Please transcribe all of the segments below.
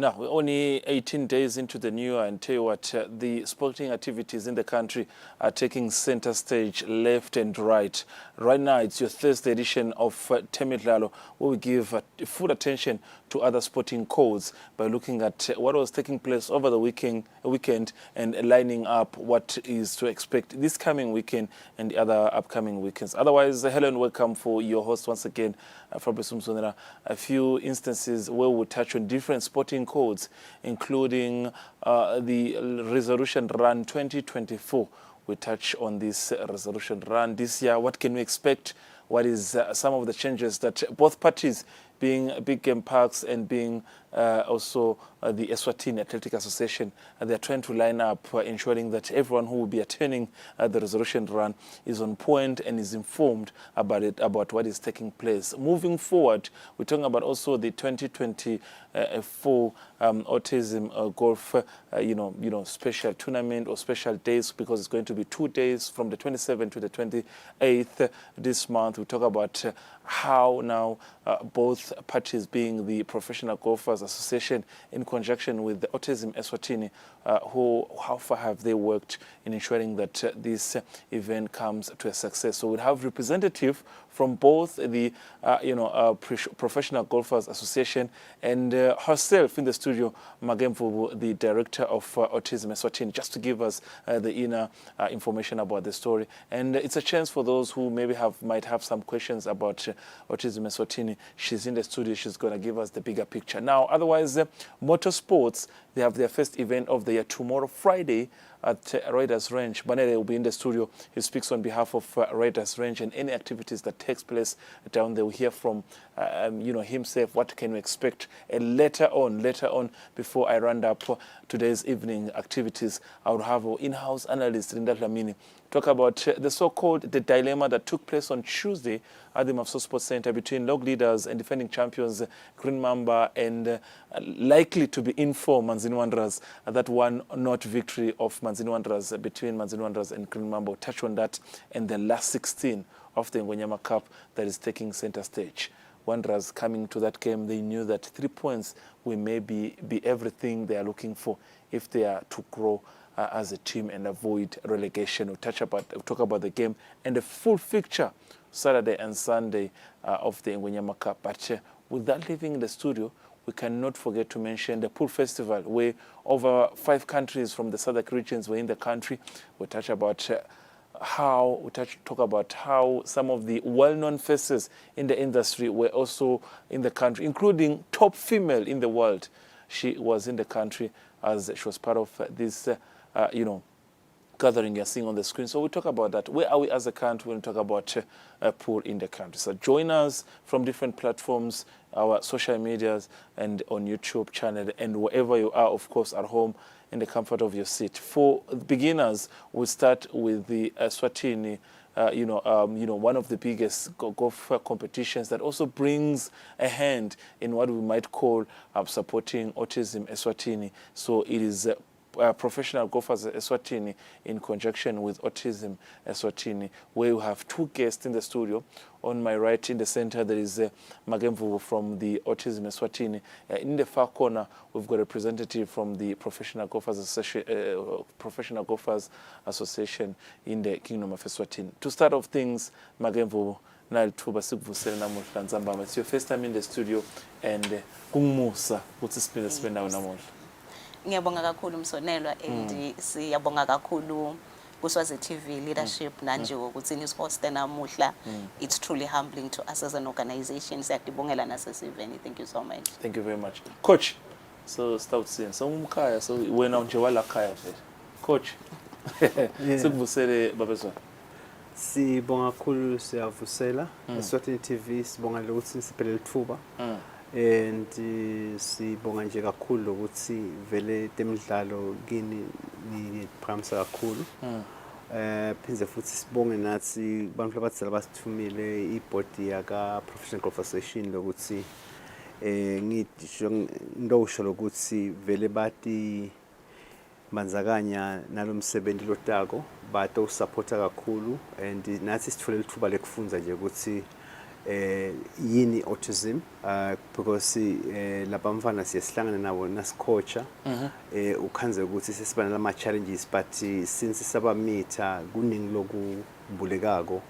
Now, we're only 18 days into the new year, and tell you what, the sporting activities in the country are taking center stage left and right. Right now, it's your Thursday edition of Temidlalo, where we give full attention to other sporting codes by looking at what was taking place over the weekend and lining up what is to expect this coming weekend and the other upcoming weekends. Otherwise, hello and welcome for your host once again, Fabrice Msonera. A few instances where we'll touch on different sporting codes, including the Resolution Run 2024. We touch on this Resolution Run this year. What can we expect? What is some of the changes that both parties, being Big Game Parks and being also the Eswatini Athletic Association, they're trying to line up, ensuring that everyone who will be attending the Resolution Run is on point and is informed about what is taking place. Moving forward, we're talking about also the 2024 autism golf, special tournament or special days, because it's going to be 2 days from the 27th to the 28th this month. We talk about how now both parties, being the Professional Golfers Association in conjunction with the Autism Eswatini, how far have they worked in ensuring that this event comes to a success. So we'll have representative from both the Professional Golfers Association and herself in the studio, Magemvubu, the director of Autism Eswatini, just to give us the inner information about the story. And it's a chance for those who maybe might have some questions about Autism Eswatini. She's in the studio. She's going to give us the bigger picture. Now, otherwise, motorsports, they have their first event of the year tomorrow, Friday, at Riders Range. Banele will be in the studio. He speaks on behalf of Riders Range and any activities that takes place down there. We'll hear from himself. What can we expect? And later on, before I round up today's evening activities, I will have our in-house analyst, Linda Dlamini, talk about the so-called the dilemma that took place on Tuesday at the Mafso Sports Center between log leaders and defending champions Green Mamba and likely to be in for Manzini Wanderers, that one not victory of Manzini Wanderers between Manzini Wanderers and Green Mamba. We'll touch on that and the last 16 of the Ngonyama Cup that is taking center stage. Wanderers coming to that game, they knew that 3 points will maybe be everything they are looking for if they are to grow as a team and avoid relegation. We'll talk about the game and the full fixture Saturday and Sunday of the Ngonyama Cup. But without leaving the studio, we cannot forget to mention the Pool Festival, where over 5 countries from the southern regions were in the country. We'll talk about how some of the well-known faces in the industry were also in the country, including top female in the world. She was in the country as she was part of this gathering you're seeing on the screen. So we'll talk about that. Where are we as a country when we talk about pool in the country? So join us from different platforms, our social medias and on YouTube channel, and wherever you are, of course, at home in the comfort of your seat. For beginners, we'll start with the Eswatini, one of the biggest golf competitions that also brings a hand in what we might call supporting Autism Eswatini. So it is Professional Golfers Eswatini in conjunction with Autism Eswatini, where you have 2 guests in the studio. On my right, in the center, there is Magemvubu from the Autism Eswatini. In the far corner, we've got a representative from the Professional Golfers Association in the Kingdom of Eswatini. To start off things, Magemvubu, it's your first time in the studio, and kungumusa ukuthi siphinde nawe namuhla. Ngiyabonga kakhulu Msonelwa and siyabonga kakhulu kuSwazi TV leadership nanje ukuthi nisihost namuhla. It's truly humbling to us as an organization. Siyakubongela nasesiveni. Thank you so much. Thank you very much. Coach, so start saying so umkhaya, so wena nje wala khaya vele. Coach. Sikuvusele babezwa. Sibonga kakhulu siyavusela Eswatini TV, sibonga ukuthi siphelele ithuba. And sibonga nje kakhulu ukuthi vele Temidlalo kini ni pramsa kakhulu. Phinze futhi sibonge nathi bantu abatsela basithumile ibhodi yaka Professional Golf Association lokuthi ngidosho lokuthi vele bathi manzakanya nalomsebenzi lotako bato supporta kakhulu, and nathi sithole ithuba lekufunza nje ukuthi yini autism because lapha mfana siyasihlangana nabo nasicoacha ukhanze ukuthi sesibana lama challenges but since sabamitha kuningi lokubulekako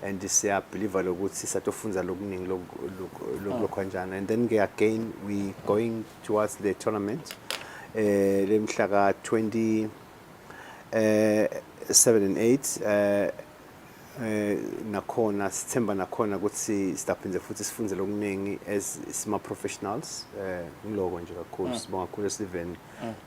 and siya believer lokuthi satofunza lokuningi lokwanjana and then again we going towards the tournament lemhla ka 27 and 8 nakhona sithemba nakhona ukuthi sitaphinze futhi sifunze lokuningi as sima professionals ngiloko nje kakhulu sibonga kakhulu Steven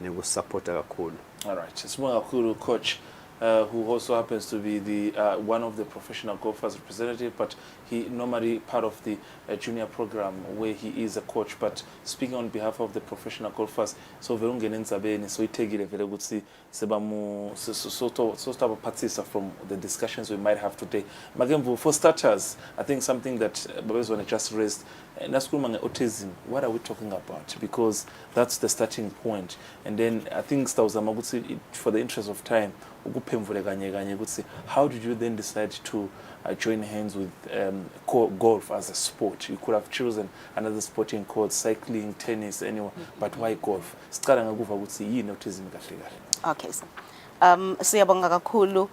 nekusupporta kakhulu. All right, sibonga kakhulu coach who also happens to be the one of the professional golfers representative, but he normally part of the junior program where he is a coach. But speaking on behalf of the professional golfers, so verungene ndzabeni so itegile vele ukuthi sebamu so start participate from the discussions we might have today. Magembu, for starters, I think something that Babezwane just raised, nasikhuluma nge-autism, what are we talking about? Because that's the starting point. And then I think sitawuzama ukuthi for the interest of time ukuphendule kanye kanye ukuthi how did you then decide to join hands with golf as a sport? You could have chosen another sporting called cycling, tennis, anyone, but why golf? Sicala ngakuva ukuthi yini autism kahle kahle. Okay, so siyabonga kakhulu.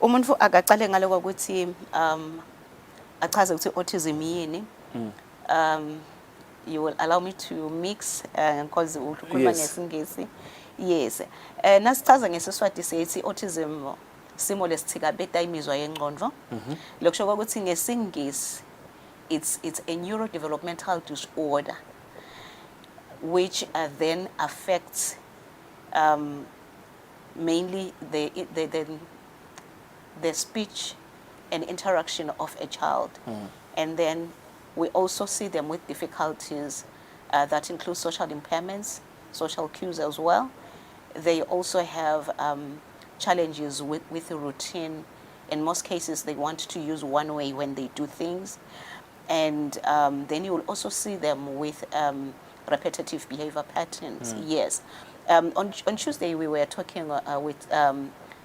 Umuntu akaqale ngaloko ukuthi achaze ukuthi autism yini. You will allow me to mix because ukhuluma ngesingisi. Yes. Nasichaza ngeSiswati sithi autism simo lesithikabeta imizwa yengqondo. Lokusho ukuthi ngesingisi it's a neurodevelopmental disorder which then affects mainly the speech and interaction of a child. And then we also see them with difficulties that include social impairments, social cues as well. They also have challenges with the routine. In most cases, they want to use one way when they do things. And then you will also see them with repetitive behavior patterns. Yes. On Tuesday, we were talking with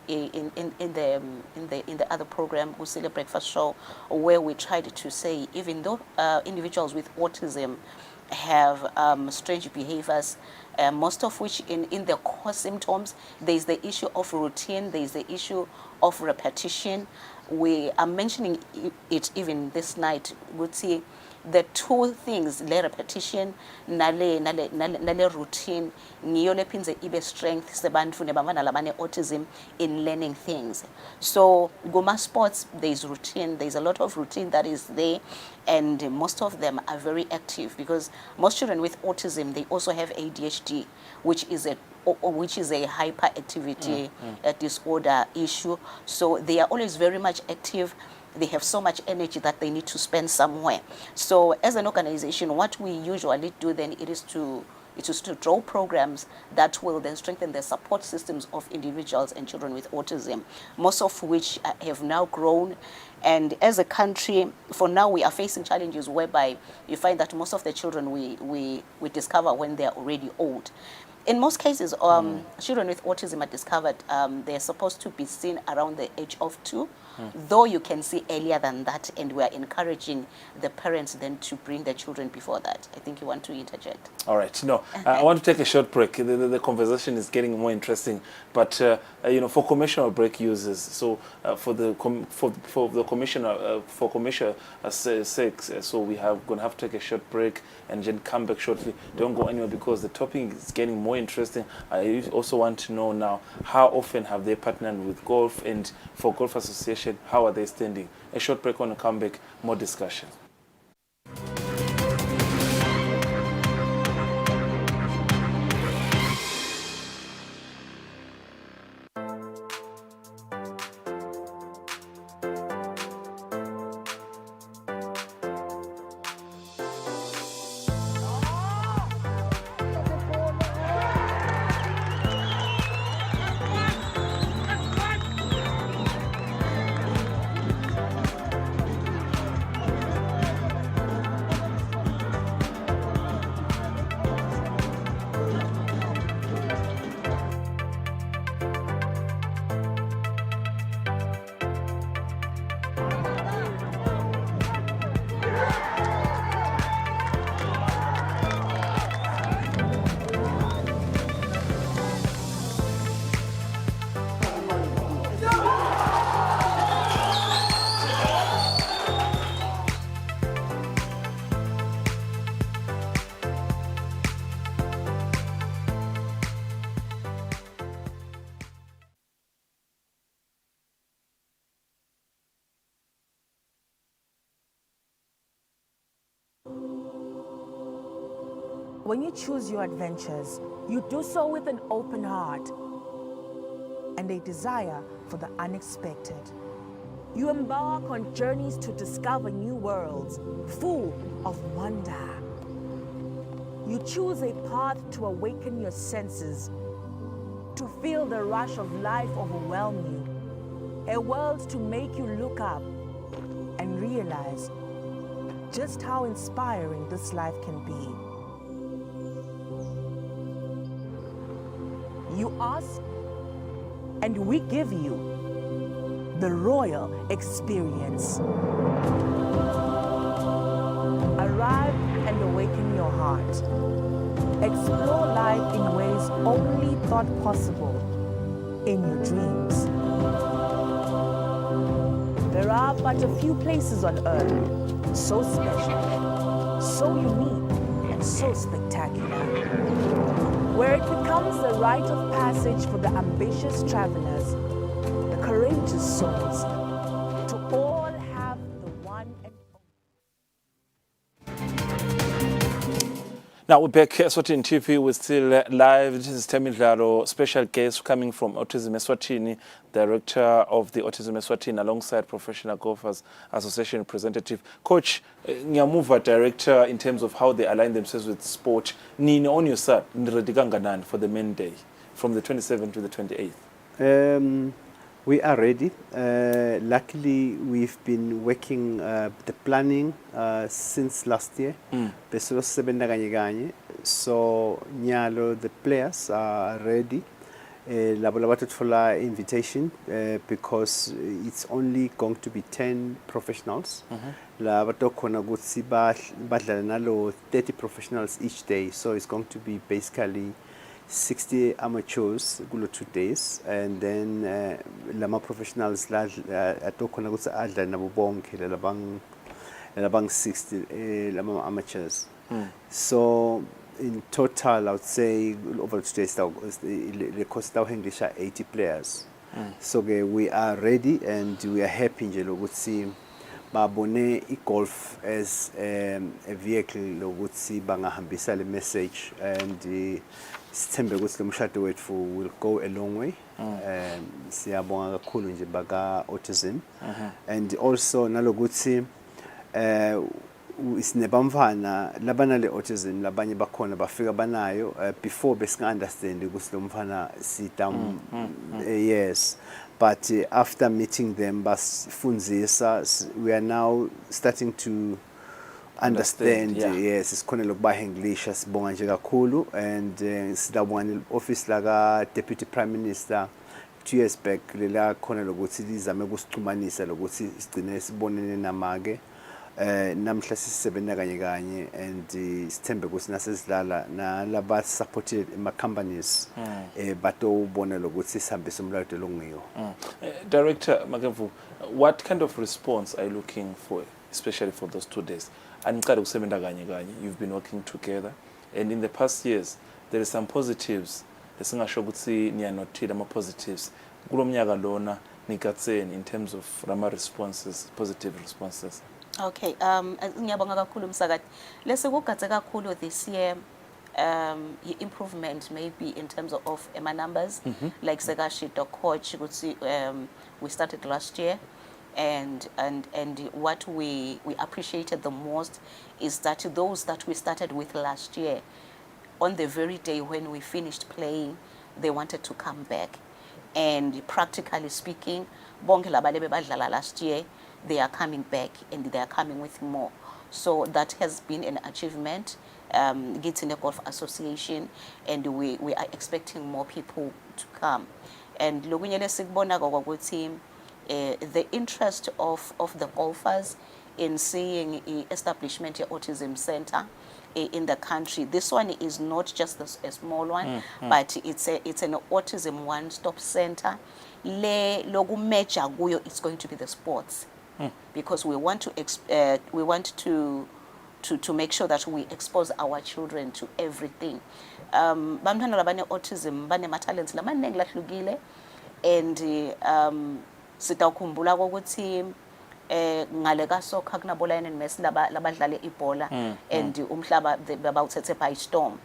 in the other program, Usile Breakfast Show, where we tried to say, even though individuals with autism have strange behaviors, most of which in the core symptoms, there is the issue of routine, there is the issue of repetition. We are mentioning it even this night. We'll see the two things, le repetition, nale routine, ngiyo lephinze ibe strength sebantu nebavana labane autism in learning things. So Goma sports, there is routine, there is a lot of routine that is there, and most of them are very active because most children with autism, they also have ADHD, which is a hyperactivity disorder issue. So they are always very much active. They have so much energy that they need to spend somewhere. So as an organization, what we usually do then is to draw programs that will then strengthen the support systems of individuals and children with autism, most of which have now grown. And as a country, for now, we are facing challenges whereby you find that most of the children we discover when they are already old. In most cases, children with autism are discovered, they're supposed to be seen around the age of 2, though you can see earlier than that, and we are encouraging the parents then to bring their children before that. I think you want to interject. All right. No, I want to take a short break. The conversation is getting more interesting, but for commercial break users, so for the commissioner for commercial sake, so we have going to have to take a short break and then come back shortly. Don't go anywhere because the topic is getting more interesting. I also want to know now, how often have they partnered with golf, and for Golf Association, how are they standing? A short break, on a comeback, more discussion. When you choose your adventures, you do so with an open heart and a desire for the unexpected. You embark on journeys to discover new worlds, full of wonder. You choose a path to awaken your senses, to feel the rush of life overwhelm you, a world to make you look up and realize just how inspiring this life can be. You ask, and we give you the royal experience. Arrive and awaken your heart. Explore life in ways only thought possible in your dreams. There are but a few places on earth so special, so unique, and so spectacular, where it becomes the rite of passage for the ambitious travelers, the courageous souls, to all have the one and Now we're back here, Eswatini TV. We're still live. This is Temidlalo, special guest coming from Autism Eswatini, director of the Autism Eswatini, alongside Professional Golfers Association representative. Coach, Nyamuva, director, in terms of how they align themselves with sport. Nini on your side, Nrediganganan for the main day, from the 27th to the 28th. We are ready. Luckily, we've been working the planning since last year. So, Nyalo, the players are ready. Laboratoire invitation because it's only going to be 10 professionals. Laboratoire 30 professionals each day. So it's going to be basically 60 amateurs 2 days, and then lama professionals atokona ukuthi adla nabo bonke labang 60 lama amateurs. So in total I would say over 2 days the cost of English are 80 players. So we are ready and we are happy nje lokuthi babone golf as a vehicle lokuthi bangahambisa le message, and sithembe ukuthi lo mshado wethu will go a long way. Siyabonga kakhulu nje baka autism, and also nalokuthi isinebamfana labana le autism labanye bakhona bafika banayo before besinga understand ukuthi lo mfana sitam yes, but after meeting them basifunzisa, we are now starting to understand. Yes, sikhona lokuba English sibonga nje kakhulu, and sidabona office la Deputy Prime Minister 2 years back lela khona lokuthi lizame kusixhumanisa lokuthi sigcine sibonene namake namhla sisebenza kanye and sithembe ukuthi nasesidlala nalaba supported ema companies batobona lokuthi sihambise umlando longiyo. Director Makevu, what kind of response are you looking for, especially for those 2 days? You've been working together, and in the past years there is some positives. Lesingasho ukuthi niyanothile ama positives kulo mnyaka lona nikatseni in terms of rama responses, positive responses. Okay, ngiyabonga kakhulu msakati. Lesikugadze kakhulu this year improvement maybe in terms of my numbers, like Segashito coach we started last year. And what we appreciated the most is that those that we started with last year, on the very day when we finished playing, they wanted to come back. And practically speaking, bonke labalebe badlala last year, they are coming back and they are coming with more. So that has been an achievement. Gitsine Golf Association, and we are expecting more people to come. And lokunyele sikubona kwakuthi the interest of the golfers in seeing the establishment of Autism Center in the country. This one is not just a small one, but it's an autism one-stop center. Le logu mecha guyo is going to be the sports, because we want to make sure that we expose our children to everything. Bamntwana labane autism bane ma-talents lamanengi lahlukile, and sitawukhumbula ukuthi ngale ka soccer kunabo Lionel Messi labadlala ibhola and umhlaba bawuthethe by storm.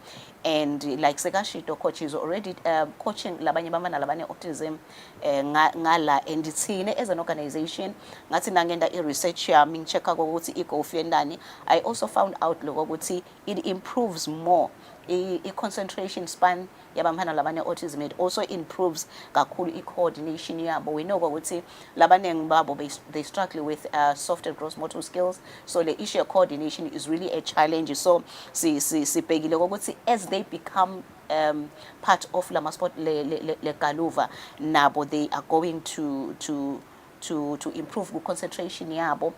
And like Sekashito coach is already coaching labanye bafana labane autism ngala, and ithine as an organization ngathi nangenda i-research yami ngichecka ukuthi i-golf yendani, I also found out ukuthi it improves more i-concentration span yabamfana labane autism. It also improves kakhulu i-coordination yabo. We know ukuthi labanengi babo they struggle with soft and gross motor skills, so the issue of coordination is really a challenge. So sibhekile ukuthi as they become part of Lama Sport le Galuva nabo, they are going to improve the concentration yabo.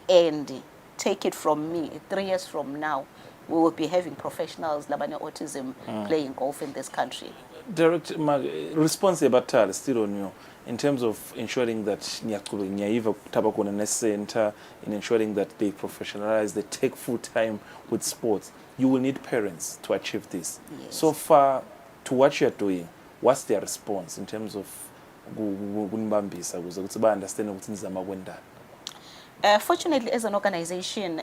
And take it from me, 3 years from now we will be having professionals labane autism playing golf in this country. Director, response battle still on you in terms of ensuring that Nyaiva Tabakona Nest Center, in ensuring that they professionalize, they take full time with sports. You will need parents to achieve this. Yes. So far, to what you're doing, what's their response in terms of fortunately, as an organization,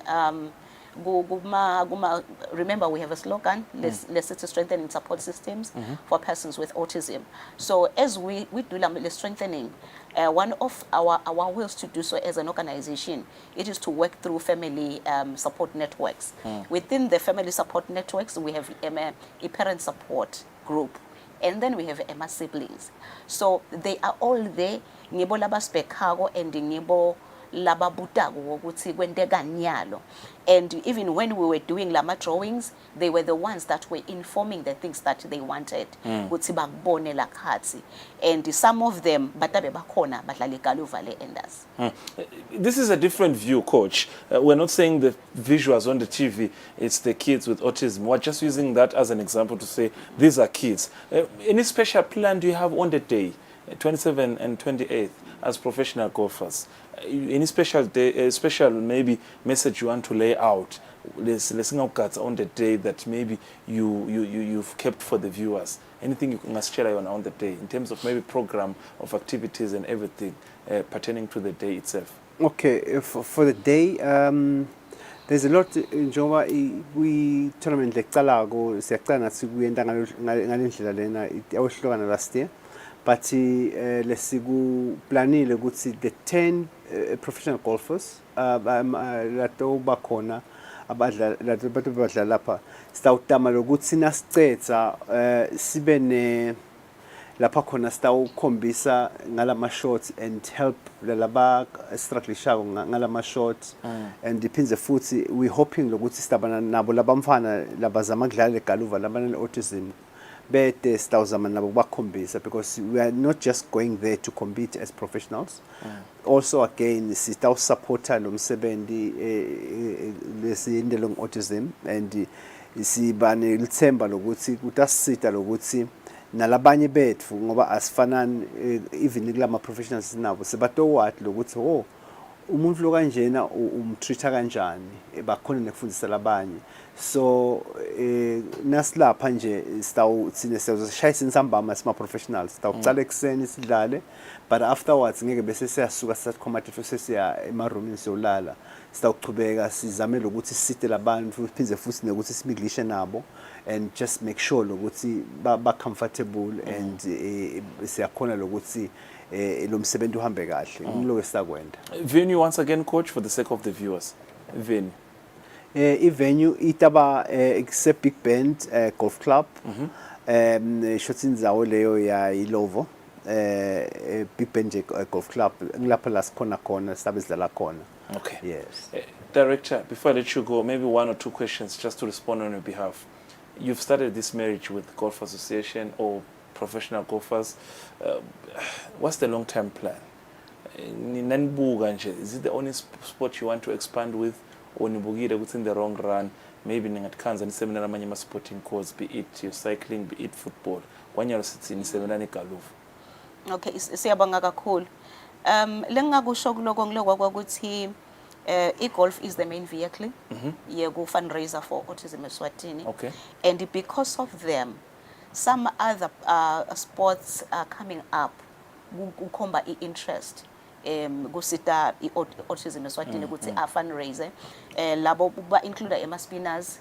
remember we have a slogan, let's strengthen support systems for persons with autism. So as we do the strengthening, one of our ways to do so as an organization, it is to work through family support networks. Within the family support networks, we have a parent support group, and then we have Emma siblings. So they are all there, ngibo labaspekhago and ngibo lababutago ukuthi kwenteka nyalo. And even when we were doing lama drawings, they were the ones that were informing the things that they wanted ukuthi bakubone la khathi. And some of them batabe bakhona badlala igaluva le enders. This is a different view, coach. We're not saying the visuals on the TV, it's the kids with autism. We're just using that as an example to say these are kids. Any special plan do you have on the day, 27th and 28th, as professional golfers? Any special day, special maybe message you want to lay out on the day that maybe you've kept for the viewers? Anything you can share on the day in terms of maybe program of activities and everything pertaining to the day itself? Okay, for the day, there's a lot. Njengoba we tournament lecalago siyaqala nathi kuyenda ngalendlela lena awuhlukana last year, but lesiku planile ukuthi the 10 professional golfers lato bakhona abadlala lapha sitawutama lokuthi nasicetha sibe ne lapha khona sitawukhombisa ngalama shots and help laba structure ngalama shots and depends futhi we hoping lokuthi sitabana nabo labamfana labazama kudlala egaluva labana autism bete sitawuzama nabo bakhombisa, because we are not just going there to compete as professionals. Also again sitaw supporta lo msebenzi lesiyinde long autism, and sibane lithemba lokuthi kutasita lokuthi nalabanye bethu ngoba asifanani even kulama professionals nabo sebato wathi lokuthi umuntu lo kanjena umtreata kanjani bakhona nekufundisa labanye. So nasilapha nje sitawuthina sizoshayisa insambama sima professionals sitawucala ekseni sidlale, but afterwards ngeke bese siyasuka sathi combative sesiya emarumini siyolala. Sitawuqhubeka sizamela ukuthi sisite labantu phindze futhi nokuthi simiglishe nabo and just make sure lokuthi ba comfortable and siyakhona lokuthi lo msebenzi uhambe kahle ngiloko sisakwenda. Venue once again, coach, for the sake of the viewers. Venue. I-venue itaba except Big Bend Golf Club. Shothi indzawo leyo ya Ilovo. Big Bend Golf Club ngilapha la sikhona khona sisabe sidlala khona. Okay. Yes. Director, before I let you go, maybe 1 or 2 questions just to respond on your behalf. You've started this marriage with Golf Association or professional golfers. What's the long-term plan? Is it the only sport you want to expand with, or nibugire within the long run? Maybe ningatkanza ni seminar amanye ma sporting course, be it your cycling, be it football. Wanyalo sithi ni seminar ni galuva. Okay, siyabonga kakhulu. Lengakusho kuloko ngilokwa kwakuthi e-golf is the main vehicle. Yego fundraiser for autism Eswatini. Okay. And because of them, some other sports are coming up ukhomba interest kusita i-autism Eswatini ukuthi a-fundraise labo ba-include ema-spinners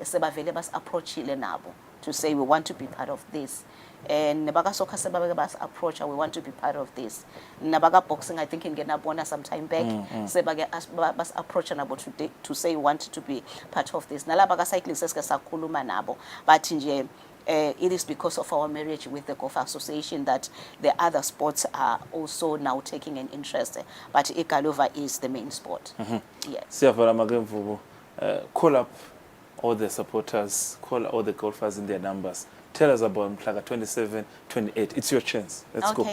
sebavele basi-approachile nabo to say we want to be part of this. And nabaka-soccer sebake basi-approacha, we want to be part of this. Nabaka-boxing, I think ingenabona some time back, sebake basi-approacha nabo to say we want to be part of this. Nalabaka-cycling seske sakhuluma nabo, but nje it is because of our marriage with the Golf Association that the other sports are also now taking an interest. But Igalova is the main sport. Yes. Call up all the supporters, call all the golfers in their numbers. Tell us about Mhlaga 27, 28. It's your chance. Let's go.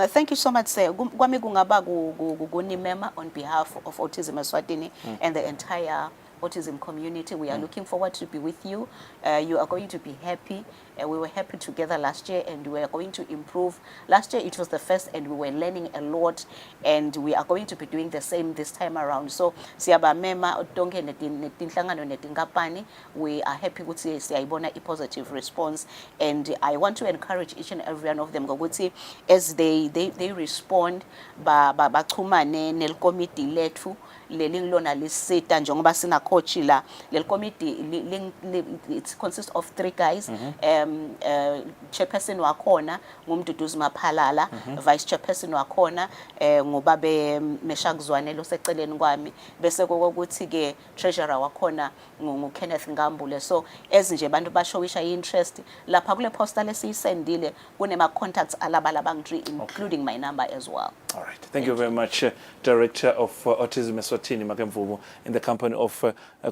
Thank you so much, sir. Gwami kungaba kunimema on behalf of Autism Eswatini and the entire autism community. We are looking forward to be with you. You are going to be happy. We were happy together last year and we are going to improve. Last year it was the first and we were learning a lot and we are going to be doing the same this time around. So siyabamema donke netinhlangano netinkampani. We are happy ukuthi siyayibona a positive response and I want to encourage each and every one of them ukuthi as they respond bachumane nel committee lethu lelingilona lisita njengoba sina coach la lel committee it consists of 3 guys. Chairperson wakhona ngumduduzi Maphalala, vice chairperson wakhona ngubabe Meshakuzwane lo seceleni kwami, bese kokuthi ke treasurer wakhona nguKenneth Ngambule. So ezinje abantu bashowisha interest lapha kule poster lesiyisendile kunema contacts alabalabangri including my number as well. All right. Thank you very much, Director of Autism Eswatini Makemvubu, in the company of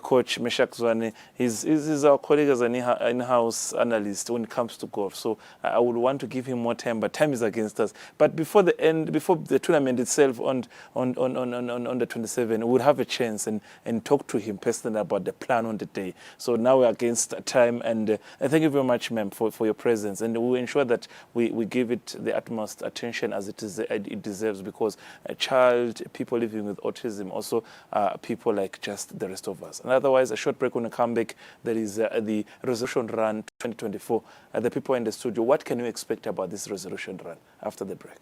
Coach Meshakuzwane. He's our colleague as an in-house analyst when it comes to golf. So I would want to give him more time, but time is against us. But before the tournament itself on the 27th, we would have a chance and talk to him personally about the plan on the day. So now we're against time, and thank you very much, ma'am, for your presence. And we will ensure that we give it the utmost attention as it deserves, because a child, people living with autism, also people like just the rest of us. And otherwise, a short break. When we come back, there is the resolution run 2024. The people in the studio, what can you expect about this resolution run after the break?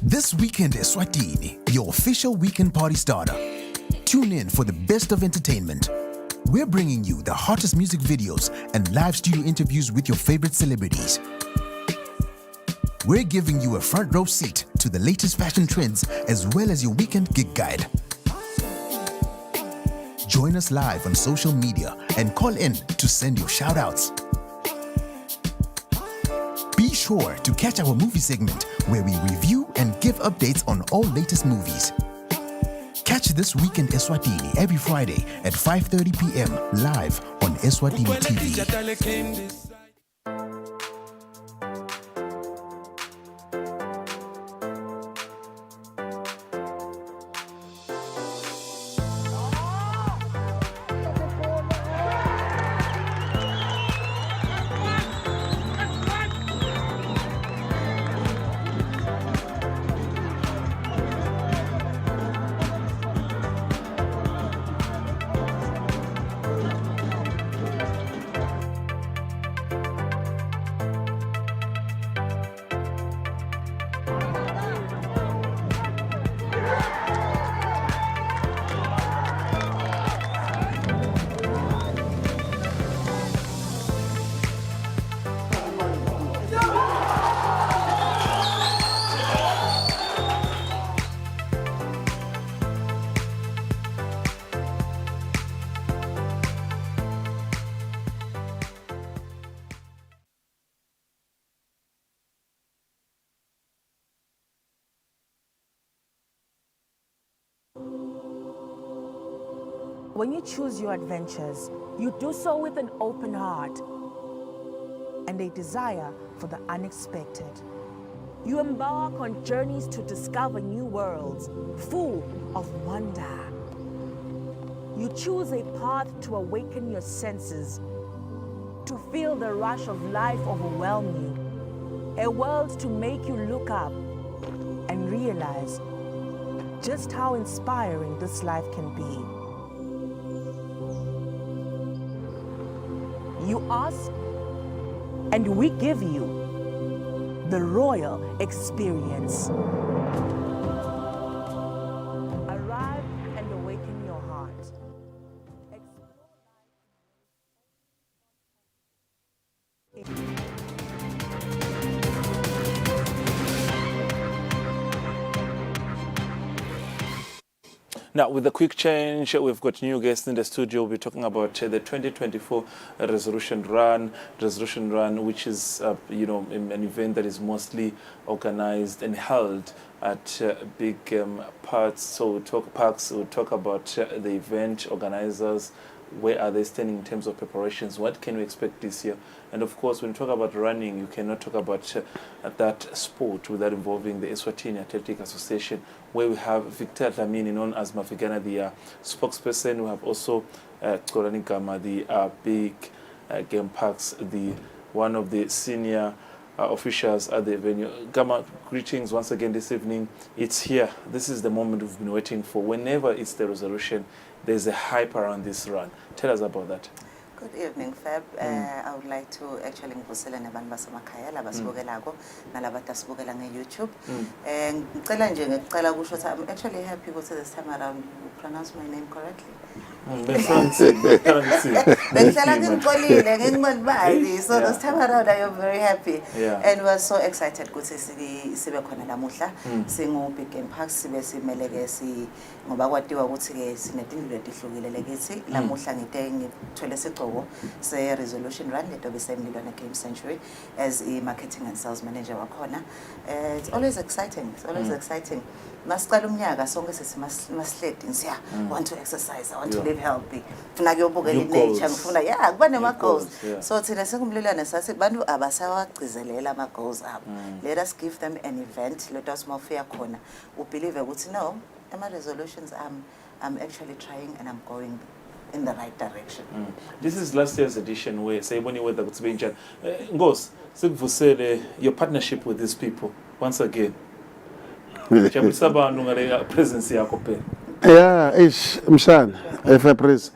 This weekend is Eswatini, your official weekend party starter. Tune in for the best of entertainment. We're bringing you the hottest music videos and live studio interviews with your favorite celebrities. We're giving you a front row seat to the latest fashion trends as well as your weekend gig guide. Join us live on social media and call in to send your shout-outs. Be sure to catch our movie segment where we review and give updates on all latest movies. Catch This Weekend Eswatini every Friday at 5:30 p.m. live on Eswatini TV. When you choose your adventures, you do so with an open heart and a desire for the unexpected. You embark on journeys to discover new worlds full of wonder. You choose a path to awaken your senses, to feel the rush of life overwhelm you, a world to make you look up and realize just how inspiring this life can be. You ask, and we give you the royal experience. Arrive and awaken your heart. Now, with a quick change, we've got new guests in the studio. We'll be talking about the 2024 Resolution Run, which is, an event that is mostly organized and held at big parks. So we'll talk about the event organizers. Where are they standing in terms of preparations? What can we expect this year? And of course, when you talk about running, you cannot talk about that sport without involving the Eswatini Athletic Association, where we have Victor Dlamini, known as Mafigana, the spokesperson. We have also Korani Gama, the big game parks, one of the senior officials at the venue. Gama, greetings once again this evening. It's here. This is the moment we've been waiting for. Whenever it's the resolution, there's a hype around this run. Tell us about that. Good evening, Fab. I would like to actually ngivusela nabantu basemakhaya labasibukelako nalabata sibukela nge-YouTube. Ngicela nje ngikucela kusho ukuthi I'm actually happy ukuthi this time around you pronounce my name correctly. So this time around I am very happy, and we're so excited ukuthi sibe khona lamuhla singu big game park sibe simeleke ngoba kwatiwa ukuthi ke sinetindlu letihlukile lekithi lamuhla ngite ngithwele sigqoko se resolution run letobe semlilwane game century as a marketing and sales manager wakhona. It's always exciting. Masiqala umnyaka sonke sithi masihledi nsiya want to exercise, I want to live healthy, funa kuyobukela nature, ngifuna kuba nema goals. So thina singumlilwane sathi bantu abasawagcizelela ama goals abo. Let us give them an event, let us mawufika khona ubelieve ukuthi no, ama resolutions I'm actually trying and I'm going in the right direction. This is last year's edition where sayiboni weather kutsibe njani. Ngosi, sikuvusele your partnership with these people once again. Jabulisa abantu ngale presence yakho phela. Yeah, mshana, Fabrice.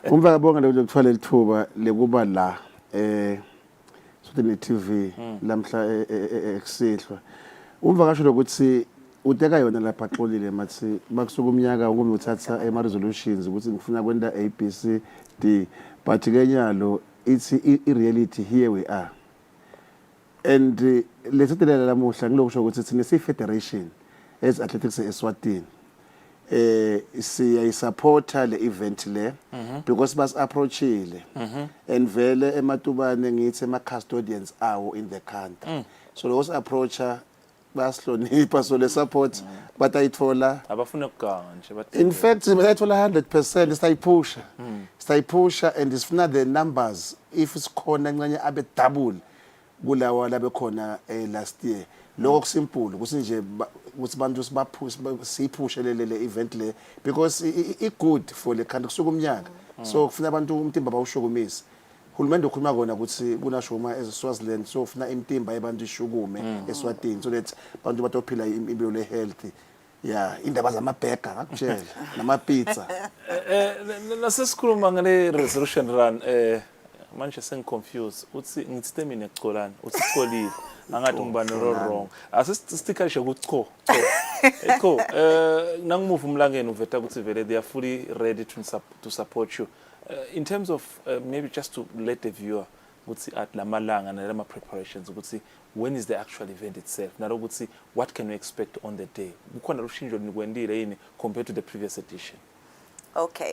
Umva bonga lokuthola lithuba lekuba la Eswatini TV lamhla eksihlwa. Umva kasho lokuthi uteka yona lapha xolile mathi bakusuka umnyaka ukumi uthatha ema resolutions ukuthi ngifuna kwenda ABCD, but kenyalo it's I reality, here we are. And lesitela lamuhla ngilokusho ukuthi thina si federation as athletics Eswatini siyayisupporta le event le because bas approachile and vele ematubane ngithi ama custodians awo in the country, so those approacher baslonipha, so le support batayithola abafuna ukuganga nje bathi in fact bayithola 100%. Sitayipusha and isifuna the numbers if sikhona ncane abe double kulawa labe khona last year. Lokho kusimple ukuthi nje ukuthi bantu siphushe le event le because it good for the country kusuka umnyaka, so kufuna abantu umtimba bawushukumisa. Hulumende ukhuluma kona ukuthi kunashuma eSwaziland, so ufuna imtimba yabantu ishukume eSwatini so that bantu batophila impilo le healthy. Yeah, indaba zamabhega ngakutshela namapizza. Nasesikhuluma ngale resolution run manje sengiconfused uthi ngithi mina eColani uthi Colile angathi ngibane wrong asistika nje ukuthi cho nangimove umlangeni uveta ukuthi vele they are fully ready to support you in terms of maybe just to let the viewer ukuthi at lamalanga nalama preparations ukuthi when is the actual event itself nalokuthi what can we expect on the day, kukhona ushintsho nikwendile yini compared to the previous edition? Okay,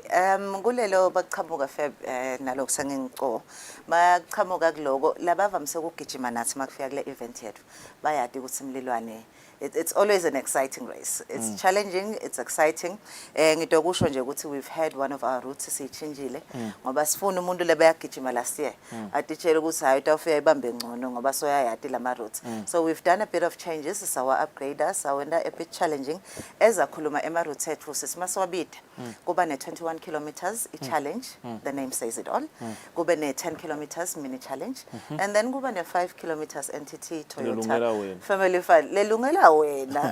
kulelo baqhamuka Feb nalokho sengingiqo baqhamuka kuloko labavamise ukugijima nathi makufika kule event yethu bayadi ukuthi imlilwane it's always an exciting race. It's challenging, it's exciting. Ngidokusho nje ukuthi we've had one of our routes siyichinjile ngoba sifuna umuntu lebayagijima last year atitshela ukuthi hayi utawufika ibambe ngcono ngoba soyayati lama routes. So we've done a bit of changes, sawa upgrader, sawenda a bit challenging ezakhuluma ema routes ethu sisimaswabida kuba ne 21 kilometers I challenge, the name says it all. Kuba ne 10 kilometers mini challenge and then kuba ne 5 kilometers NTT Toyota family fun lelungela lelungela wena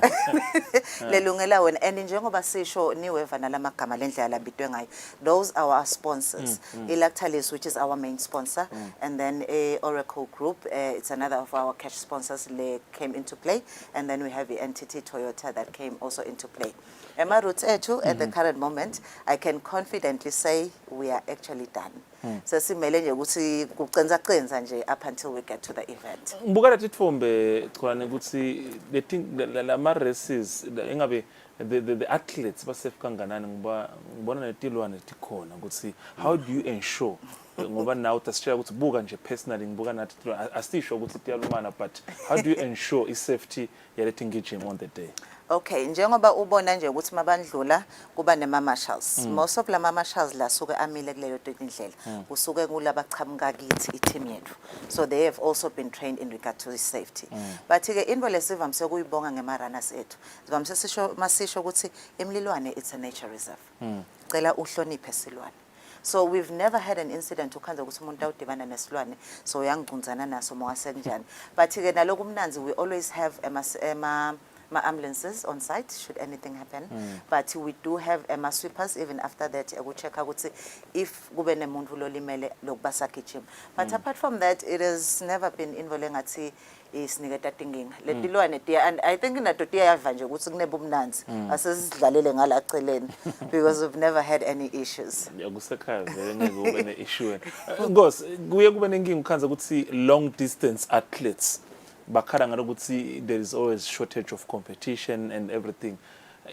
lelungela wena and njengoba sisho niweva nalamagama lendlela labitwe ngayo those are our sponsors Lactalis which is our main sponsor and then Oracle Group it's another of our cash sponsors came into play and then we have the entity Toyota that came also into play. Emma Roots Etu at the current moment I can confidently say we are actually done. So simele nje ukuthi kucenza nje up until we get to the event. Ngibuka lathi Thombe khona ukuthi the thing la races engabe the athletes basef kanganani ngibona netilwane tikhona ukuthi how do you ensure ngoba now tasishaya ukuthi buka nje personally ngibuka nathi asisho ukuthi tiyalumana but how do you ensure is safety yalethi engaging on the day? Okay, njengoba ubona nje ukuthi mabandlula kuba nema marshals. Most of lama marshals la suke amile kuleyo indlela. Kusuke kulaba chamuka kithi i-team yethu. So they have also been trained in regard to safety. But ke into lesivamse ukuyibonga ngema runners ethu. Sivamse sisho masisho ukuthi emlilwane it's a nature reserve. Cela uhloniphe silwane. So we've never had an incident ukhanza ukuthi umuntu awudibana nesilwane so uyangcunzana naso mongase njani. But ke naloku mnanzi we always have ambulances on site should anything happen but we do have sweepers even after that check ukuthi if kube nemuntu lolimele lokubasa kitchen but apart from that it has never been involving ngathi isiniketa tinginga letilwane and I think nato tiyava nje ukuthi kunebe ubunanzi asesidlalele ngala celeni because we've never had any issues. Yakusekhaya vele ngeke ube ne issue. Ngos kuye kube nenkinga ukhanza ukuthi long distance athletes bakhala ngalokuthi there is always shortage of competition and everything.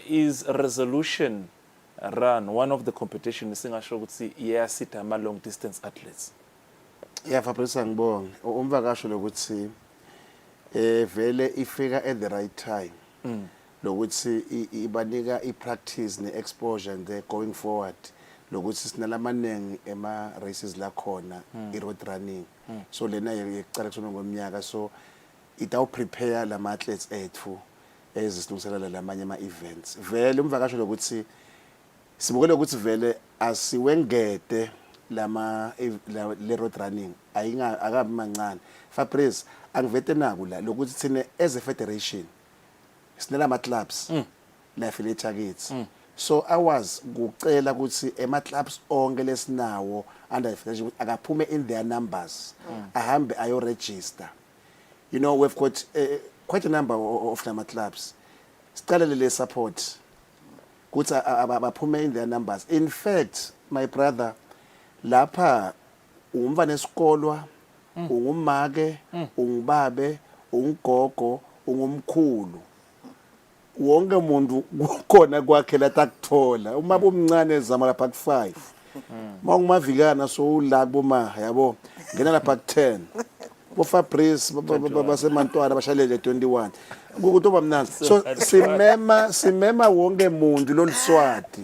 Is resolution run one of the competitions singasho ukuthi iyasitha ama long distance athletes? Yeah, Fabrice ngibonge. Umvakasho lokuthi vele ifika at the right time. Lokuthi ibanika ipractice ne-exposure and they going forward. Lokuthi sinalamanengi ema races la khona i-road running. So lena yecala kusona ngomnyaka so itaw prepare lama athletes ethu ezisilungiselela lamanye ama events. Vele umvakasho lokuthi sibukele ukuthi vele asiwengede lama le road running akabi mancane. Fabrice angivete naku la lokuthi thina as a federation sinelama clubs la affiliate kids. So I was kucela ukuthi ema clubs onke lesinawo under federation akaphume in their numbers ahambe ayo register. You know, we've got quite a number of nama clubs. Sicalele support. Kuthi abaphume in their numbers. In fact, my brother, lapha umva nesikolwa, ungumake, ungibabe, ungogo, ungumkhulu. Wonke umuntu khona kwakhe la takuthola. Uma bomncane zama lapha ku5. Mawungumavikana so ula kuboma yabo. Ngena lapha ku10. Bo Fabrice basemantwana bashalele 21 ukuthi obamnanzi so simema wonke umuntu loliswati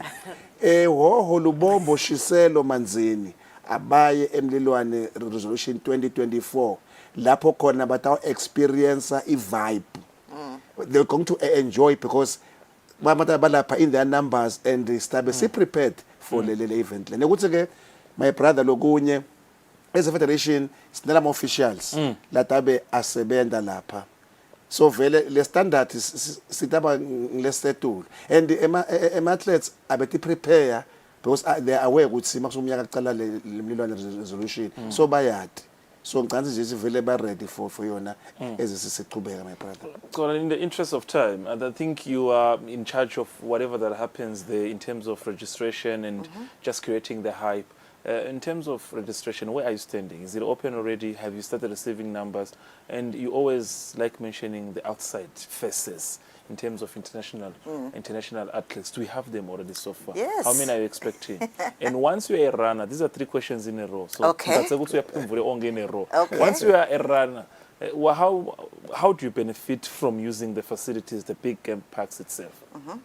hoho lubombo shiselo manzini abaye emlilwane resolution 2024 lapho khona bataw experience I vibe they're going to enjoy because bamata balapha in their numbers and they start prepared for le event le ukuthi ke my brother lokunye as a federation sinalama officials latabe asebenda lapha so vele le standard sitaba ngilesetulu and ema athletes abeti prepare because they are aware ukuthi makusumnyaka kucala le mlilwane resolution so bayati so ngicela nje vele ba ready for yona ezisicubeka my brother. So in the interest of time I think you are in charge of whatever that happens there in terms of registration and just creating the hype. In terms of registration, where are you standing? Is it open already? Have you started receiving numbers? And you always like mentioning the outside faces in terms of international athletes. Do we have them already so far? Yes. How many are you expecting? And once you are a runner, these are 3 questions in a row. So okay. That's a good way in a row. Okay. Once you are a runner, how do you benefit from using the facilities, the big game parks itself?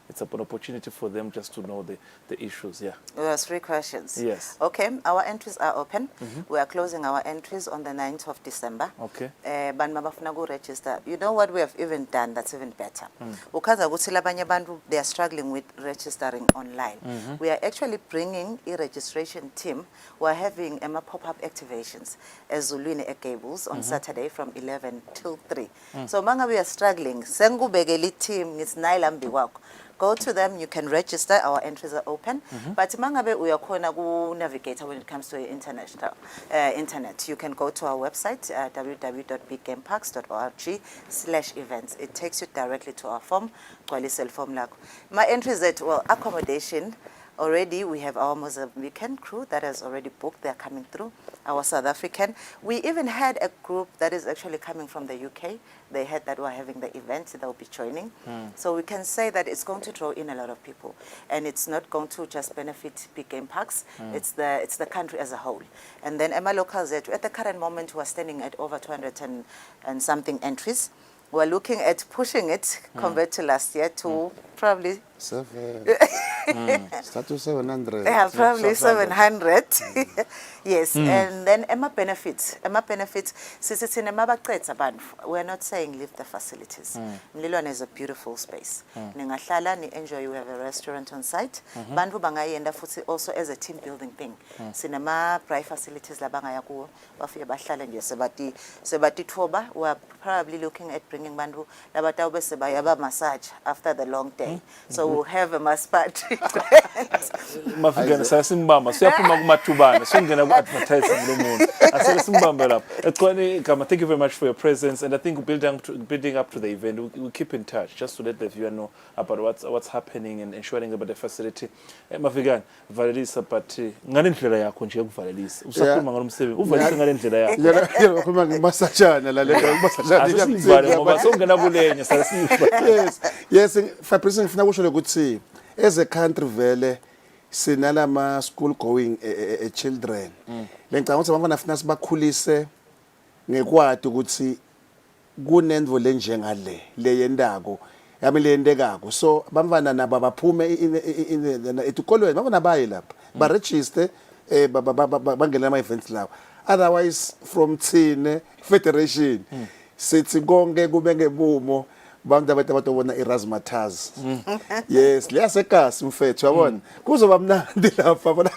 It's an opportunity for them just to know the issues. Yeah. There's 3 questions. Yes. Okay, our entries are open. We are closing our entries on the 9th of December. Okay. Register. You know what we have even done that's even better? They are struggling with registering online. We are actually bringing a registration team. We are having pop-up activations as Zulwini Gables on Saturday from 11 11 till 3. So manga we are struggling. Sengubekeli team is nailambi wako. Go to them, you can register, our entries are open. But mangabe uyakhona ku navigator when it comes to internet. You can go to our website, www.biggameparks.org/events. It takes you directly to our form, Kwalisel form lako. My entries that, well, accommodation, already we have our Mozambican crew that has already booked, they're coming through, our South African. We even had a group that is actually coming from the UK. They had that we're having the event, that will be joining. So we can say that it's going to draw in a lot of people. And it's not going to just benefit Big Game Parks, it's the country as a whole. And then Emma Locals, at the current moment, we're standing at over 200 and something entries. We're looking at pushing it compared to last year to probably... Start to 700. Yeah, probably 700. Yes, and then Emma benefits. We're not saying leave the facilities. Mlilwane is a beautiful space. Ningahlala, ni enjoy, you have a restaurant on site. Bantu bangayenda futhi also as a team building thing. Cinema, private facilities la bangaya kuwo. Bafike bahlala nje sebati thoba. We're probably looking at bringing bantu labata ube sebayaba massage after the long day. So we'll have a mass party. Mafigana sasimbamba siyaphuma kumathubana singena ku-advertising lo muntu asike simbambe lapho eqwani Gama, thank you very much for your presence, and I think building up to the event we'll keep in touch just to let the viewer know about what's happening and ensuring about the facility. Mafigana valelisa but ngale ndlela yakho nje yokuvalelisa usakhuluma ngalo msebenzi uvalelisa ngale ndlela yakho Yena ukhuluma ngemasajana la lento ngemasajana asivale ngoba songena kulenye sasifa. Yes, Fabrice ngifuna kusho ukuthi as a country vele sinalama school going children. Lengicanga ukuthi abantwana afuna sibakhulise ngekwadi ukuthi kunendvo lenjengale le yendako yami le yendekako, so abantwana nabo baphume etikolweni abantwana baye lapha ba register bangena ama events lawo, otherwise from thine federation sithi konke kube ngebumo bantu abatobona irazmataz. Yes, liyasekasi mfethu yabona kuzoba mnandi lapha bona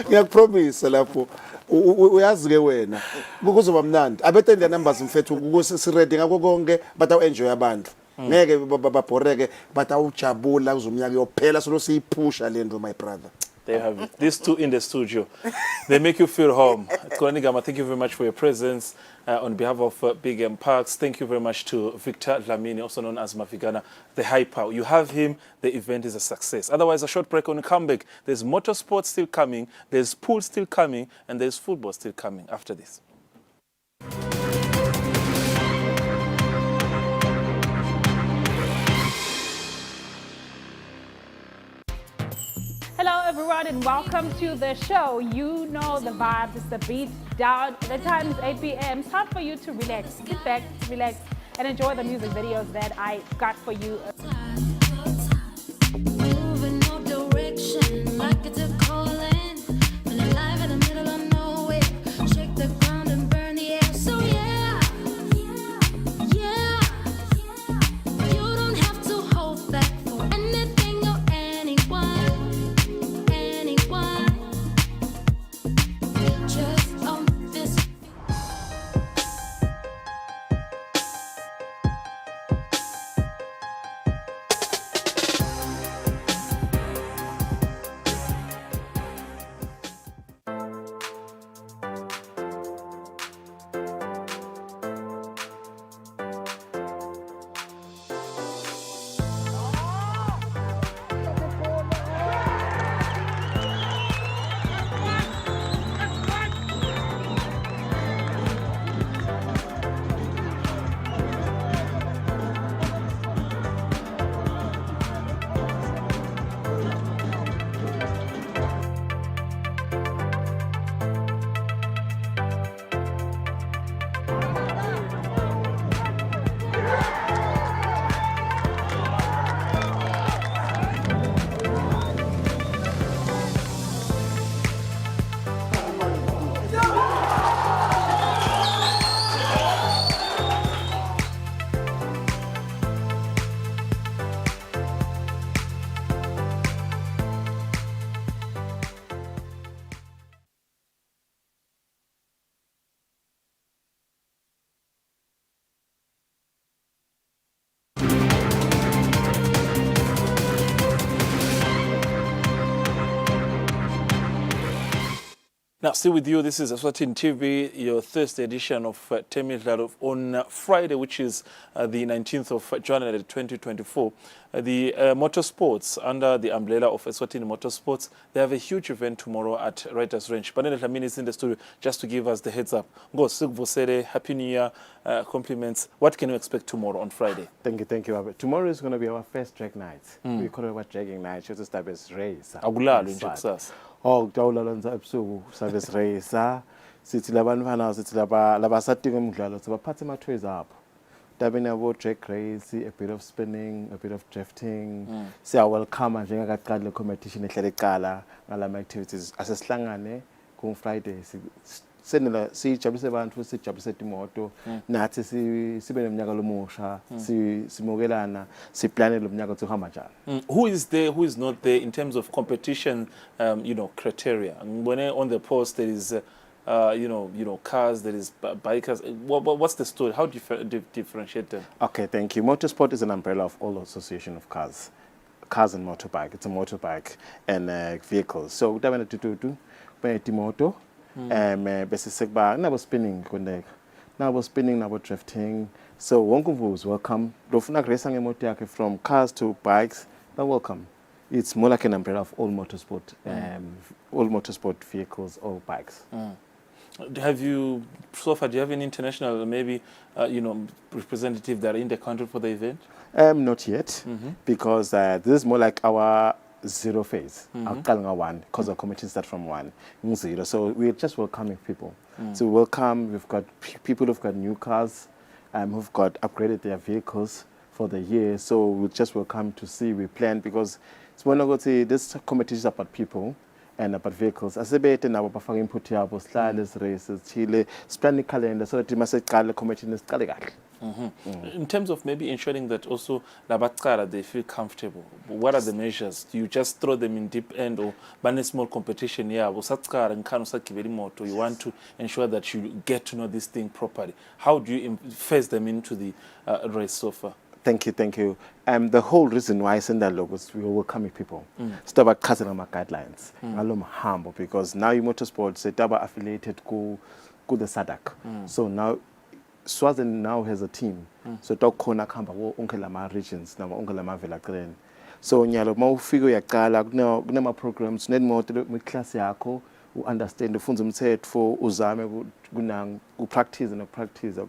ngiyakupromise lapho uyazi ke wena kuzoba mnandi abetende numbers mfethu ukuthi ready ngakho konke batawu enjoy abantu ngeke babhoreke batawujabula kuzomnyaka yophela solo siyiphusha lento my brother. There you have it. These two in the studio, they make you feel home. Gama, thank you very much for your presence on behalf of Big Game Parks. Thank you very much to Victor Dlamini, also known as Mafigana, the hyper. You have him, the event is a success. Otherwise, a short break on the comeback. There's motorsport still coming, there's pool still coming, and there's football still coming after this. Hello everyone and welcome to the show. You know the vibes, it's the beat down. The time is 8 p.m. It's time for you to relax, sit back, relax, and enjoy the music videos that I got for you. Moving no direction, like it's a calling. Feel alive in the middle of nowhere. Shake the ground and burn the air. So yeah, yeah. You don't have to hold back for anything or anyone. Just on this. Now, still with you, this is Eswatini TV, your Thursday edition of Temidlalo on Friday, which is the 19th of January 2024. The motorsports, under the umbrella of Eswatini Motorsports, they have a huge event tomorrow at Writers Range. Panele Dlamini is in the studio just to give us the heads up. Ngo, Sikvusele, Happy New Year, compliments. What can you expect tomorrow on Friday? Thank you, Albert. Tomorrow is going to be our first drag night. We call it what dragging night. It's just a race. Akulalo nje kusasa. Oh, kutawulala nza ebusuku service racer. Sithi labantwana sithi labasadinga umdlalo sibaphathe ama-toys apho. Dabene abo drag race, a bit of spinning, a bit of drifting. Siya welcome njengakaqala le competition ehlele eqala ngalama activities. Asesihlangane ku Friday senela sijabulise abantu sijabulise imoto nathi sibe nemnyaka lomusha simokelana siplane lo mnyaka ukuhamba njani. Who is there, who is not there in terms of competition, criteria? Ngibone on the post there is cars, there is bikers. What's the story? How do you differentiate them? Okay, thank you. Motorsport is an umbrella of all association of cars and motorbike. It's a motorbike and vehicles. So dabene tututu moto bese sekuba nabo spinning kundeka nabo spinning nabo drifting, so wonke umuntu is welcome. Lofuna kuresa ngemoto yakhe from cars to bikes, they're welcome. It's more like an umbrella of all motorsport vehicles or bikes. Have you so far, do you have any international maybe representative that are in the country for the event? Not yet, because this is more like our zero phase. One, because our committee start from 1 0. So we're just welcoming people. So welcome. We've got people who've got new cars, who've got upgraded their vehicles for the year. So we'll just welcome to see. We plan because it's one of this competition is about people and about vehicles. As a bit and our performing input yabo sliders races, Chile, planning calendar so that you must call the competition is In terms of maybe ensuring that also labatkara they feel comfortable, what are the measures? Do you just throw them in deep end or ban a small competition? Yeah, you want to ensure that you get to know this thing properly. How do you phase them into the race so far? Thank you. The whole reason why I send that logo is we are welcoming people. Start about cutting our guidelines. Humble because now you motorsports set up affiliated to the SADC. So now Swaziland now has a team. So talk kona kamba wo onke lama regions na onke lama vela green. So nyalo mau figo ya kala kuna programs net mo class yako u understand ufunza umthetho uzame practice